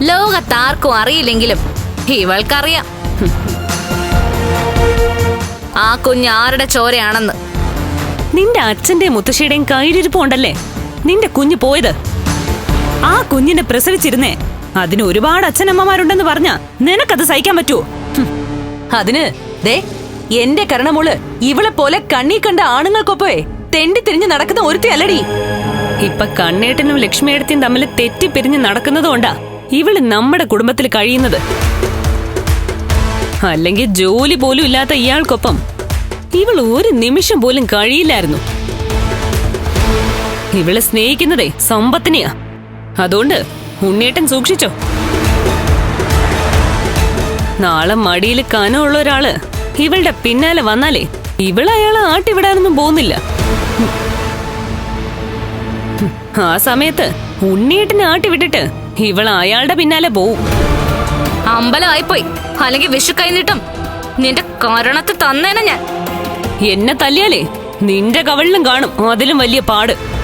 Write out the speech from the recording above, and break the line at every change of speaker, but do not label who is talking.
ലോകത്താർക്കും അറിയില്ലെങ്കിലും ഇവൾക്കറിയാം ആ കുഞ്ഞ് ആരുടെ ചോരയാണെന്ന്.
നിന്റെ അച്ഛന്റെയും മുത്തശ്ശിയുടെയും കയ്യിലിരിപ്പുണ്ടല്ലേ നിന്റെ കുഞ്ഞ് പോയത്. ആ കുഞ്ഞിനെ പ്രസവിച്ചിരുന്നേ അതിന് ഒരുപാട് അച്ഛനമ്മമാരുണ്ടെന്ന് പറഞ്ഞാ നിനക്കത് സഹിക്കാൻ പറ്റുമോ?
അതിന് ദേ എന്റെ കരണമോള് ഇവളെ പോലെ കണ്ണീ കണ്ട ആണുങ്ങൾക്കൊപ്പേ തെണ്ടി തിരിഞ്ഞ് നടക്കുന്ന ഒരുത്തിയല്ലടി.
ഇപ്പൊ കണ്ണേട്ടനും ലക്ഷ്മിയേടത്തിയും തമ്മിൽ തെറ്റിപ്പിരിഞ്ഞ് നടക്കുന്നതുകൊണ്ടാ ഇവള് നമ്മുടെ കുടുംബത്തിൽ കഴിയുന്നത്. അല്ലെങ്കിൽ ജോലി പോലും ഇല്ലാത്ത ഇയാൾക്കൊപ്പം ഇവൾ ഒരു നിമിഷം പോലും കഴിയില്ലായിരുന്നു. ഇവളെ സ്നേഹിക്കുന്നതേ സമ്പത്തിനെയാ. അതുകൊണ്ട് ഉണ്ണേട്ടൻ സൂക്ഷിച്ചോ. നാളെ മടിയിൽ കനമുള്ള ഒരാള് ഇവളുടെ പിന്നാലെ വന്നാലേ ഇവളയാളെ ആട്ടിവിടാനൊന്നും പോകുന്നില്ല. ആ സമയത്ത് ഉണ്ണേട്ടനെ ആട്ടിവിട്ടിട്ട് ഇവൾ അയാളുടെ പിന്നാലെ പോവും.
അമ്പലമായിപ്പോയി. അല്ലെങ്കിൽ വിഷു കൈനീട്ടും നിന്റെ കാരണത്ത് തന്നേനെ ഞാൻ.
എന്നെ തല്ലിയാലേ നിന്റെ കവളിലും കാണും അതിലും വലിയ പാട്.